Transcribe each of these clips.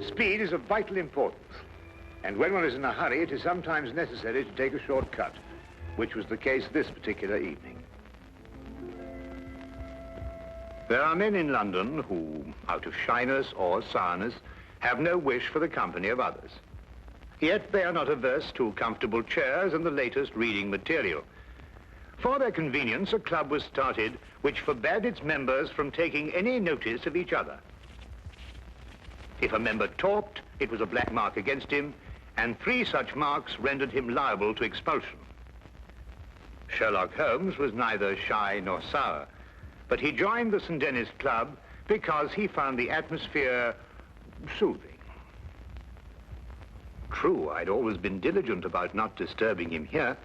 Speed is of vital importance. And when one is in a hurry, it is sometimes necessary to take a shortcut, which was the case this particular evening. There are men in London who, out of shyness or sourness, have no wish for the company of others. Yet they are not averse to comfortable chairs and the latest reading material. For their convenience, a club was started which forbade its members from taking any notice of each other. If a member talked, it was a black mark against him, and 3 such marks rendered him liable to expulsion. Sherlock Holmes was neither shy nor sour, but he joined the St. Denis Club because he found the atmosphere soothing. True, I'd always been diligent about not disturbing him here,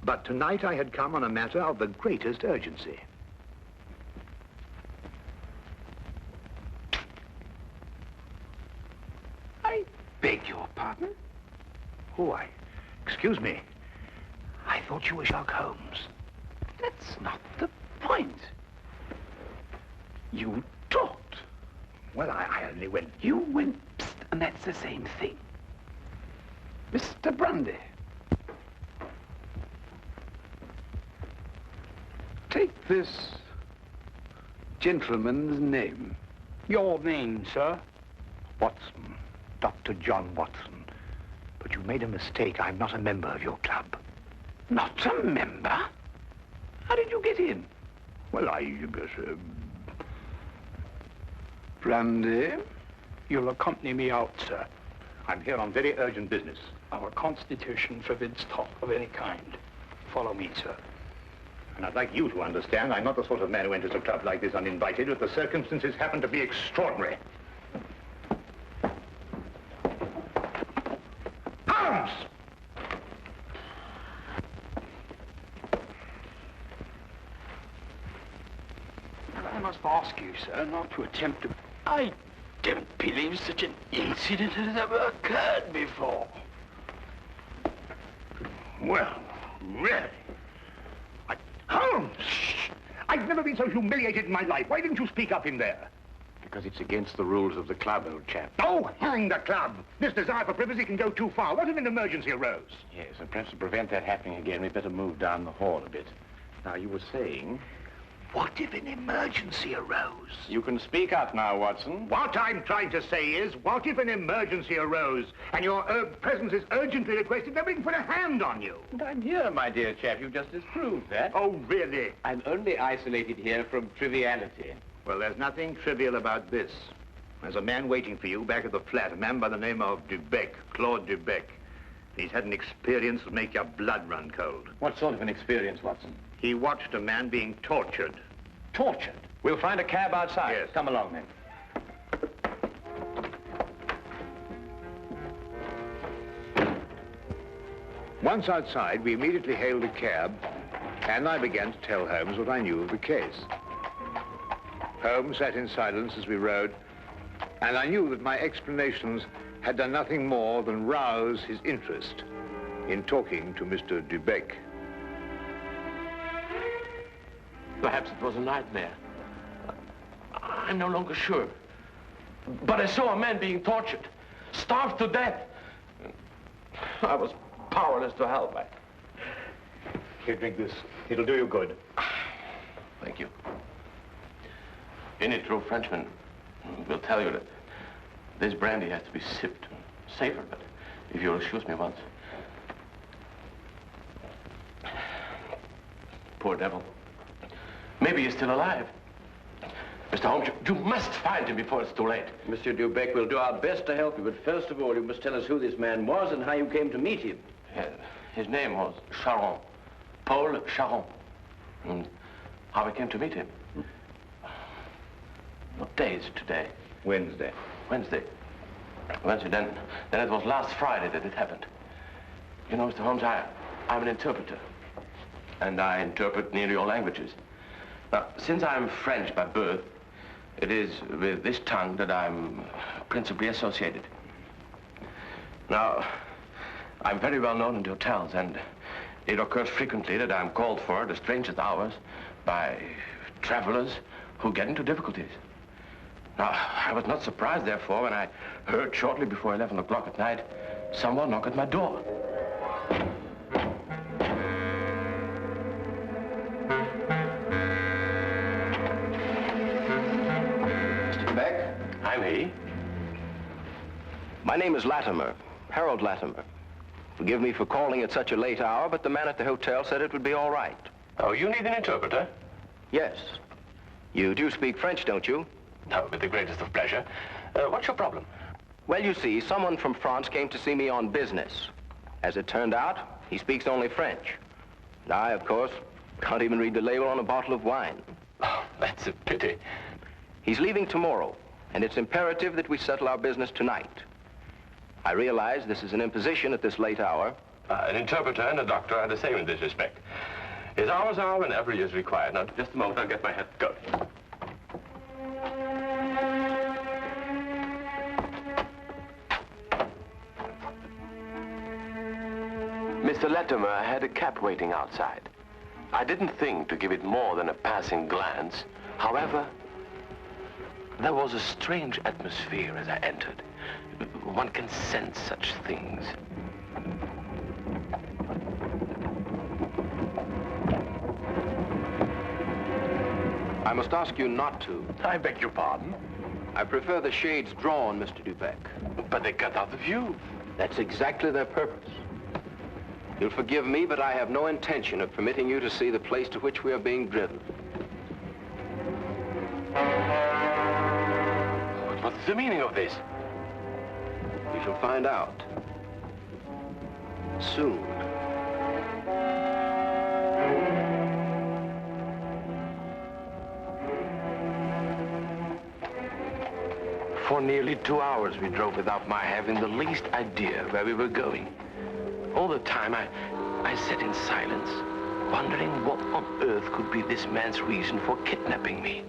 but tonight I had come on a matter of the greatest urgency. I beg your pardon? Oh, excuse me. I thought you were Sherlock Holmes. That's not the point. You talked. Well, I only went... You went psst, and that's the same thing. Mr. Grundy. Take this gentleman's name. Your name, sir? Watson. Dr. John Watson. But you made a mistake. I'm not a member of your club. Not a member? How did you get in? Well, Brandy? You'll accompany me out, sir. I'm here on very urgent business. Our constitution forbids talk of any kind. Follow me, sir. And I'd like you to understand I'm not the sort of man who enters a club like this uninvited, but the circumstances happen to be extraordinary. Holmes! I must ask you, sir, not to attempt to... I don't believe such an incident has ever occurred before. Well, really? Holmes! I've never been so humiliated in my life. Why didn't you speak up in there? Because it's against the rules of the club, old chap. Oh, hang the club! This desire for privacy can go too far. What if an emergency arose? Yes, and perhaps to prevent that happening again, we'd better move down the hall a bit. Now, you were saying... What if an emergency arose? You can speak up now, Watson. What I'm trying to say is, what if an emergency arose and your presence is urgently requested? Nobody can put a hand on you. And I'm here, my dear chap. You just disproved that. Oh, really? I'm only isolated here from triviality. Well, there's nothing trivial about this. There's a man waiting for you back at the flat, a man by the name of Dubec, Claude Dubec. He's had an experience that make your blood run cold. What sort of an experience, Watson? He watched a man being tortured. Tortured? We'll find a cab outside. Yes. Come along, then. Once outside, we immediately hailed a cab, and I began to tell Holmes what I knew of the case. Holmes sat in silence as we rode, and I knew that my explanations had done nothing more than rouse his interest in talking to Mr. Dubec. Perhaps it was a nightmare. I'm no longer sure. But I saw a man being tortured, starved to death. I was powerless to help. Here, drink this. It'll do you good. Thank you. Any true Frenchman will tell you that this brandy has to be sipped. Safer, but if you'll excuse me once. Poor devil. Maybe he's still alive. Mr. Holmes, you must find him before it's too late. Monsieur Dubec, we'll do our best to help you, but first of all, you must tell us who this man was and how you came to meet him. His name was Charon. Paul Charon. And how I came to meet him. What day is it today? Wednesday. Wednesday. Then it was last Friday that it happened. You know, Mr. Holmes, I'm an interpreter. And I interpret nearly all languages. Now, since I'm French by birth, it is with this tongue that I'm principally associated. Now, I'm very well known in hotels, and it occurs frequently that I'm called for at the strangest hours by travelers who get into difficulties. Now, I was not surprised, therefore, when I heard shortly before 11 o'clock at night someone knock at my door. Mr. Beck? I'm he. My name is Latimer, Harold Latimer. Forgive me for calling at such a late hour, but the man at the hotel said it would be all right. Oh, you need an interpreter? Yes. You do speak French, don't you? No, with the greatest of pleasure. What's your problem? Well, you see, someone from France came to see me on business. As it turned out, he speaks only French. And I, of course, can't even read the label on a bottle of wine. Oh, that's a pity. He's leaving tomorrow, and it's imperative that we settle our business tonight. I realize this is an imposition at this late hour. An interpreter and a doctor are the same in this respect. His hours are whenever he is required. Now, just a moment, I'll get my hat going. Mr. Latimer had a cab waiting outside. I didn't think to give it more than a passing glance. However, there was a strange atmosphere as I entered. One can sense such things. I must ask you not to. I beg your pardon? I prefer the shades drawn, Mr. Dubeck. But they cut out the view. That's exactly their purpose. You'll forgive me, but I have no intention of permitting you to see the place to which we are being driven. What's the meaning of this? You shall find out. Soon. For nearly 2 hours we drove without my having the least idea where we were going. All the time I sat in silence, wondering what on earth could be this man's reason for kidnapping me.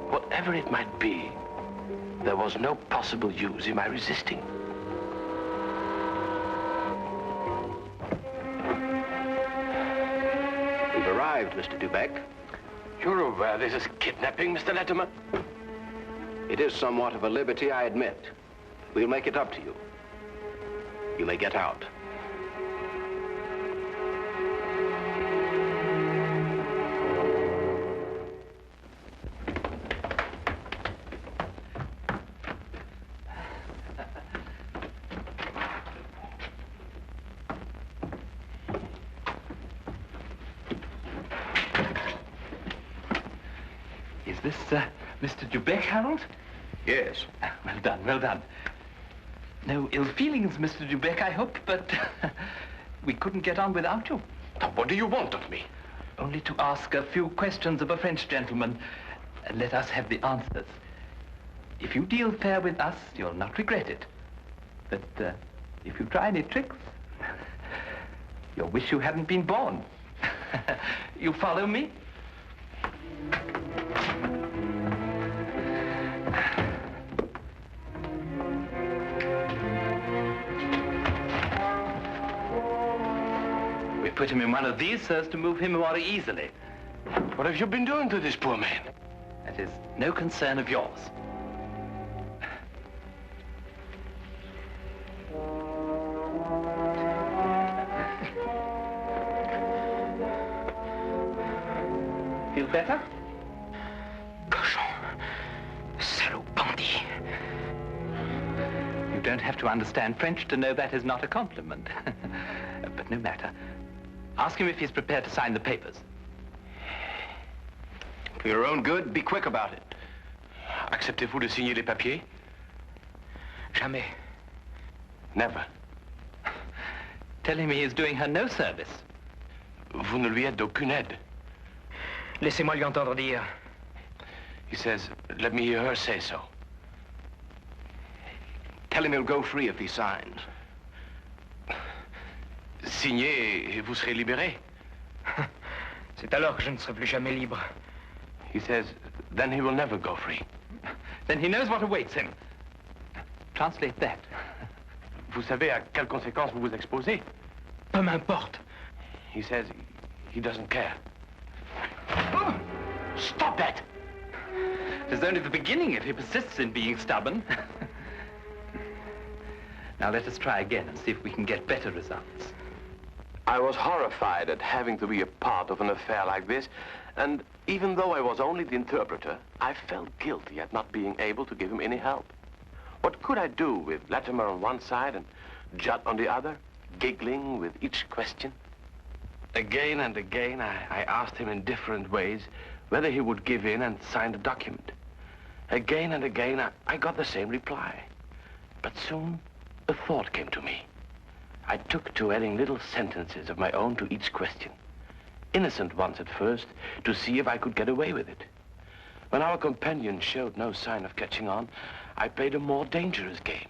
Whatever it might be, there was no possible use in my resisting. We've arrived, Mr. Dubeck. You're aware this is kidnapping, Mr. Latimer? It is somewhat of a liberty, I admit. We'll make it up to you. You may get out. Is this, Mr. Dubeck, Harold? Yes. Well done, well done. No ill feelings, Mr. Dubeck, I hope, but we couldn't get on without you. Now, what do you want of me? Only to ask a few questions of a French gentleman, and let us have the answers. If you deal fair with us, you'll not regret it. But if you try any tricks, you'll wish you hadn't been born. You follow me? We put him in one of these so as to move him more easily. What have you been doing to this poor man? That is no concern of yours. Feel better? Cochon. Salaud bandit. You don't have to understand French to know that is not a compliment. But no matter. Ask him if he's prepared to sign the papers. For your own good, be quick about it. Acceptez-vous de signer les papiers? Jamais. Never. Tell him he is doing her no service. Vous ne lui êtes d'aucune aide. Laissez-moi lui entendre dire. He says, let me hear her say so. Tell him he'll go free if he signs. Signez et vous serez libéré. C'est alors que je ne serai plus jamais libre. He says, then he will never go free. Then he knows what awaits him. Translate that. Vous savez à quelles conséquences vous vous exposez? Peu m'importe. He says he doesn't care. Stop that! It's only the beginning if he persists in being stubborn. Now let us try again and see if we can get better results. I was horrified at having to be a part of an affair like this, and even though I was only the interpreter, I felt guilty at not being able to give him any help. What could I do with Latimer on one side and Judd on the other, giggling with each question? Again and again, I asked him in different ways whether he would give in and sign the document. Again and again, I got the same reply. But soon, a thought came to me. I took to adding little sentences of my own to each question. Innocent ones at first, to see if I could get away with it. When our companion showed no sign of catching on, I played a more dangerous game.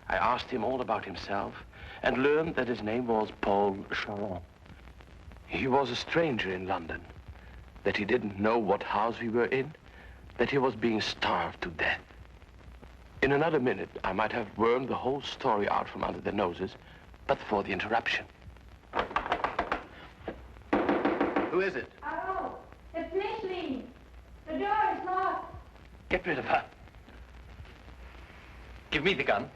I asked him all about himself and learned that his name was Paul Sherlock. He was a stranger in London, that he didn't know what house we were in, that he was being starved to death. In another minute, I might have wormed the whole story out from under their noses, but for the interruption. Who is it? Oh, it's Micheline. The door is locked. Get rid of her. Give me the gun.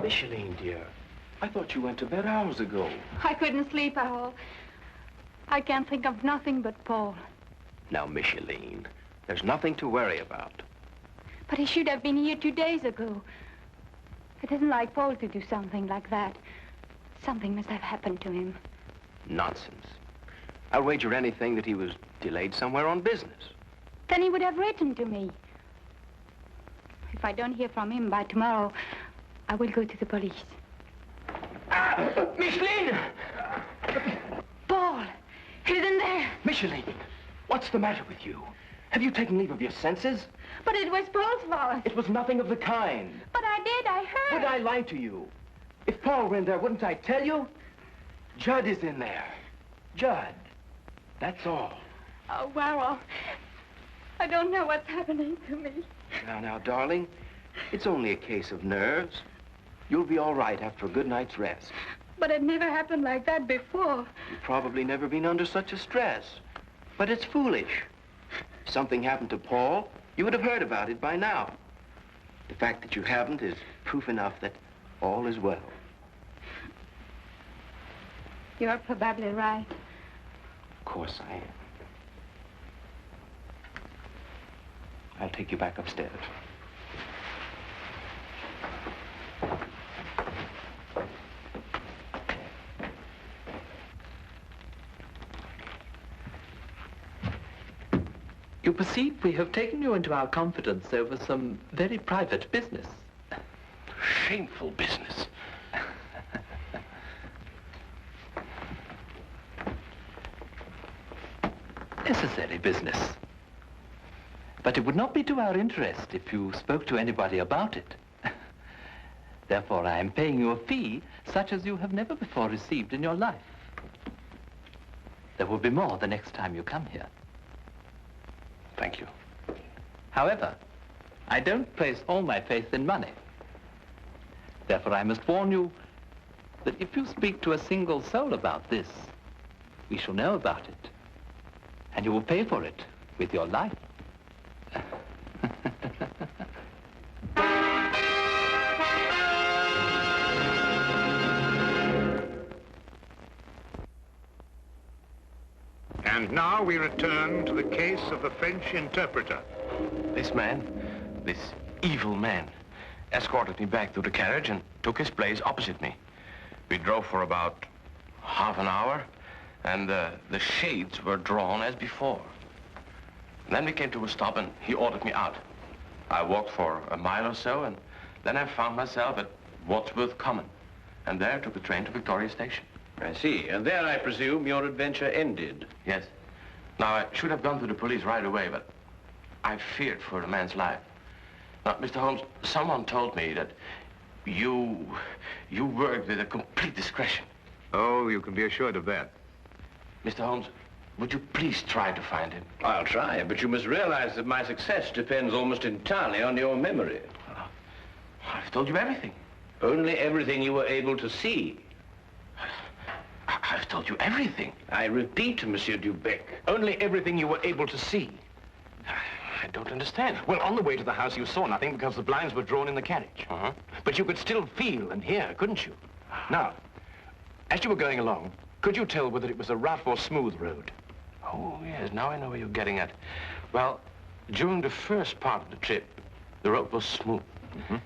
Micheline, dear, I thought you went to bed hours ago. I couldn't sleep at all. I can't think of nothing but Paul. Now, Micheline, there's nothing to worry about. But he should have been here 2 days ago. It isn't like Paul to do something like that. Something must have happened to him. Nonsense. I'll wager anything that he was delayed somewhere on business. Then he would have written to me. If I don't hear from him by tomorrow, I will go to the police. Micheline! Paul! He isn't there! Micheline, what's the matter with you? Have you taken leave of your senses? But it was Paul's fault. It was nothing of the kind. But I did, I heard. Would I lie to you? If Paul were in there, wouldn't I tell you? Judd is in there. Judd. That's all. Oh, Warrell. I don't know what's happening to me. Now, darling, it's only a case of nerves. You'll be all right after a good night's rest. But it never happened like that before. You've probably never been under such a stress. But it's foolish. If something happened to Paul, you would have heard about it by now. The fact that you haven't is proof enough that all is well. You're probably right. Of course I am. I'll take you back upstairs. You perceive we have taken you into our confidence over some very private business. Shameful business. Necessary business. But it would not be to our interest if you spoke to anybody about it. Therefore, I am paying you a fee such as you have never before received in your life. There will be more the next time you come here. Thank you. However, I don't place all my faith in money. Therefore, I must warn you that if you speak to a single soul about this, we shall know about it. And you will pay for it with your life. And now we return to the case of the French interpreter. This man, this evil man, escorted me back to the carriage and took his place opposite me. We drove for about half an hour, and the shades were drawn as before. Then we came to a stop, and he ordered me out. I walked for a mile or so, and then I found myself at Wadsworth Common, and there took the train to Victoria Station. I see. And there, I presume, your adventure ended. Yes. Now, I should have gone to the police right away, but I feared for the man's life. Now, Mr. Holmes, someone told me that you worked with a complete discretion. Oh, you can be assured of that. Mr. Holmes, would you please try to find him? I'll try, but you must realize that my success depends almost entirely on your memory. I've told you everything. Only everything you were able to see. I've told you everything. I repeat, Monsieur Dubec, Only everything you were able to see. I don't understand. Well, on the way to the house, you saw nothing because the blinds were drawn in the carriage. Uh-huh. But you could still feel and hear, couldn't you? Now, as you were going along, could you tell whether it was a rough or smooth road? Oh, yes, now I know where you're getting at. Well, during the first part of the trip, the road was smooth. Mm-hmm.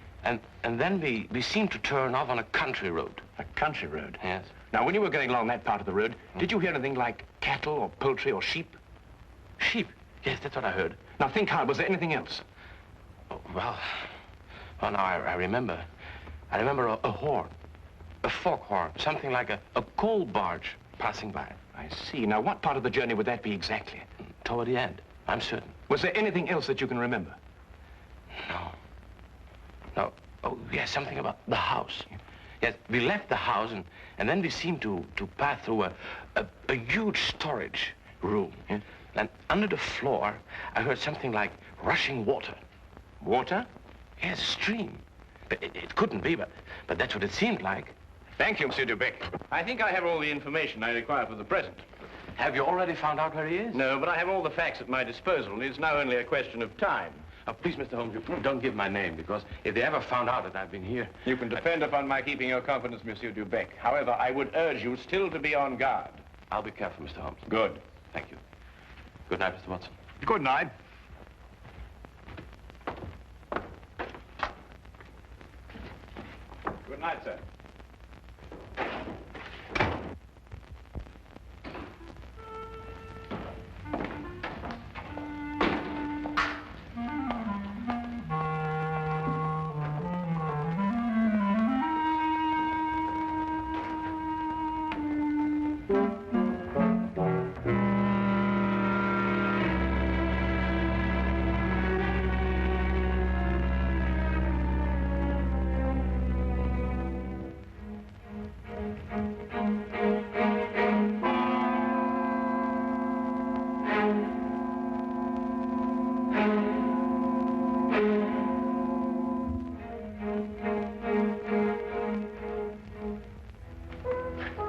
And then we seemed to turn off on a country road. A country road? Yes. Now, when you were going along that part of the road, did you hear anything like cattle or poultry or sheep? Sheep. Yes, that's what I heard. Now, think hard. Was there anything else? Oh, well, now I remember. I remember a horn, a foghorn, something like a coal barge passing by. I see. Now, what part of the journey would that be exactly? Toward the end, I'm certain. Was there anything else that you can remember? No. No. Oh, yes, something about the house. Yes, we left the house, and then we seemed to pass through a huge storage room. Yeah. And under the floor, I heard something like rushing water. Water? Yes, a stream. It couldn't be, but that's what it seemed like. Thank you, Monsieur Dubec. I think I have all the information I require for the present. Have you already found out where he is? No, but I have all the facts at my disposal. It's now only a question of time. Please, Mr. Holmes, you don't give my name, because if they ever found out that I've been here... You can depend upon my keeping your confidence, Monsieur Dubec. However, I would urge you still to be on guard. I'll be careful, Mr. Holmes. Good. Thank you. Good night, Mr. Watson. Good night. Good night, sir.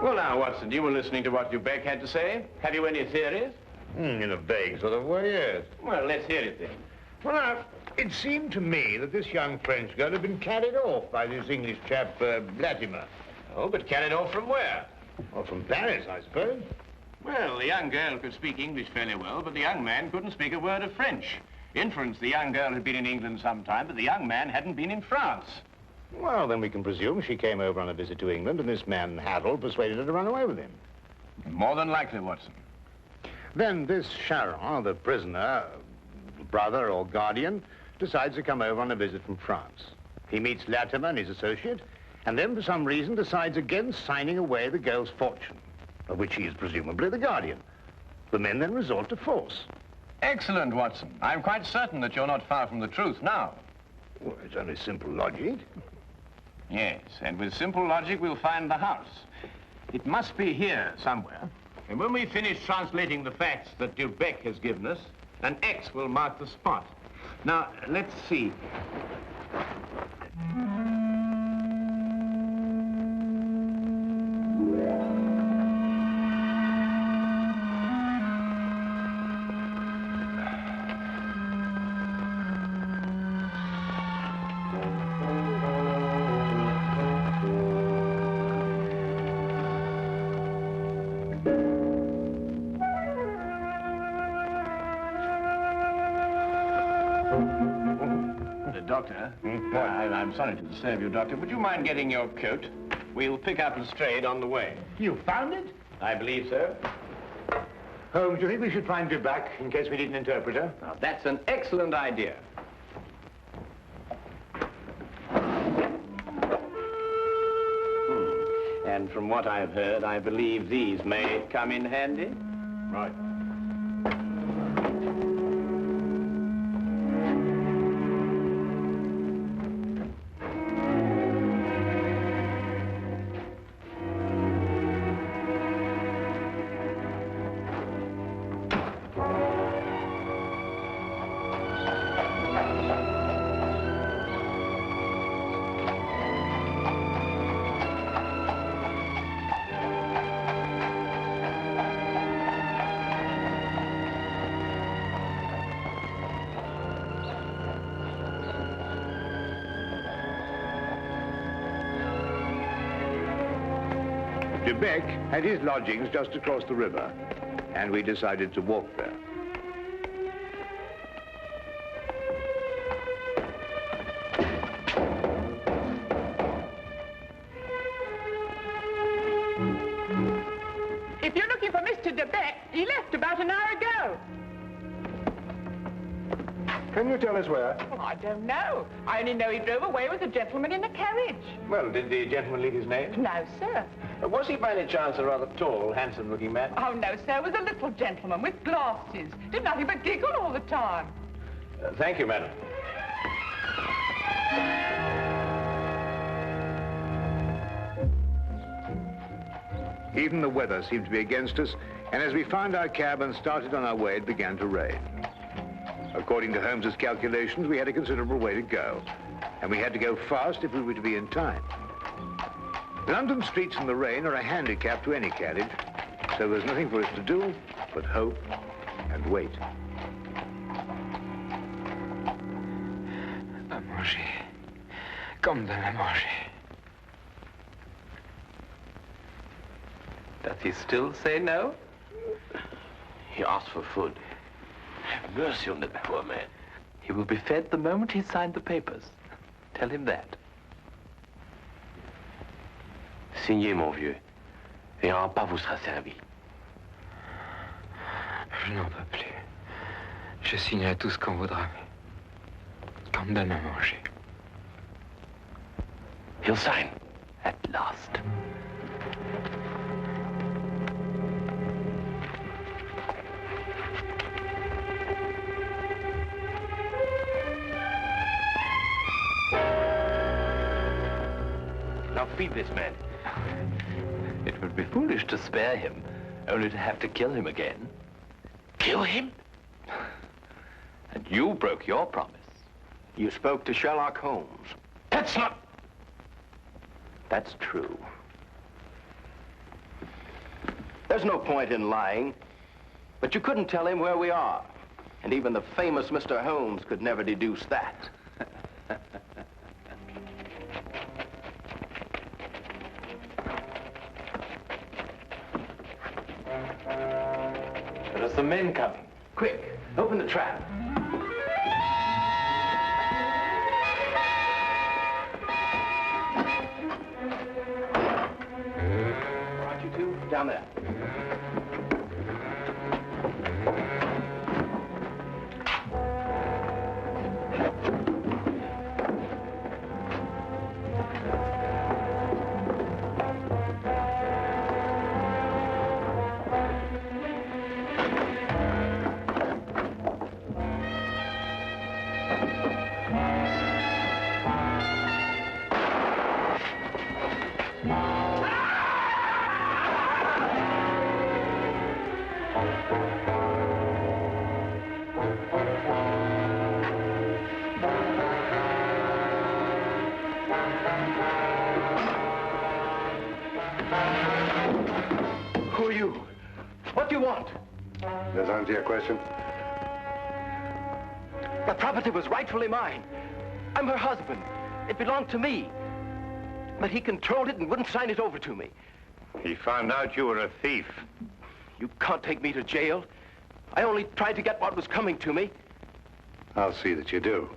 Well, now, Watson, you were listening to what Dubec had to say. Have you any theories? In a vague sort of way, yes. Well, let's hear it then. Well, now, it seemed to me that this young French girl had been carried off by this English chap, Latimer. Oh, but carried off from where? Or from Paris, I suppose. Well, the young girl could speak English fairly well, but the young man couldn't speak a word of French. Inference, the young girl had been in England some time, but the young man hadn't been in France. Well, then we can presume she came over on a visit to England, and this man, Harold, persuaded her to run away with him. More than likely, Watson. Then this Charon, the prisoner, brother or guardian, decides to come over on a visit from France. He meets Latimer and his associate, and then for some reason decides against signing away the girl's fortune, of which he is presumably the guardian. The men then resort to force. Excellent, Watson. I'm quite certain that you're not far from the truth now. Well, it's only simple logic. Yes, and with simple logic, we'll find the house. It must be here somewhere. And when we finish translating the facts that Dubec has given us, an X will mark the spot. Now, let's see. Doctor, I'm sorry to disturb you, Doctor. Would you mind getting your coat? We'll pick up Lestrade on the way. You found it? I believe so. Holmes, do you think we should find Dubec in case we need an interpreter? Now, that's an excellent idea. And from what I've heard, I believe these may come in handy. Right. De Beck had his lodgings just across the river, and we decided to walk there. If you're looking for Mr. De Beck, he left about an hour ago. Can you tell us where? Well, I don't know. I only know he drove away with a gentleman in a carriage. Well, did the gentleman leave his name? No, sir. Was he by any chance a rather tall, handsome-looking man? Oh, no, sir. It was a little gentleman with glasses. Did nothing but giggle all the time. Thank you, madam. Even the weather seemed to be against us, and as we found our cab and started on our way, it began to rain. According to Holmes's calculations, we had a considerable way to go, and we had to go fast if we were to be in time. London streets in the rain are a handicap to any carriage, so there's nothing for us to do but hope and wait. À manger. Comme donne à manger. Does he still say no? He asked for food. Have mercy on that poor man. He will be fed the moment he's signed the papers. Tell him that. Signez, mon vieux, et un repas vous sera servi. Je n'en peux plus. Je signerai tout ce qu'on voudra, mais qu'on me donne à manger. He'll sign. At last. Now feed this man. It would be foolish to spare him, only to have to kill him again. Kill him? And you broke your promise. You spoke to Sherlock Holmes. That's not... That's true. There's no point in lying, but you couldn't tell him where we are. And even the famous Mr. Holmes could never deduce that. There are some men coming. Quick, open the trap. Brought you two down there. Who are you? What do you want? Does that answer your question? The property was rightfully mine. I'm her husband. It belonged to me. But he controlled it and wouldn't sign it over to me. He found out you were a thief. You can't take me to jail. I only tried to get what was coming to me. I'll see that you do.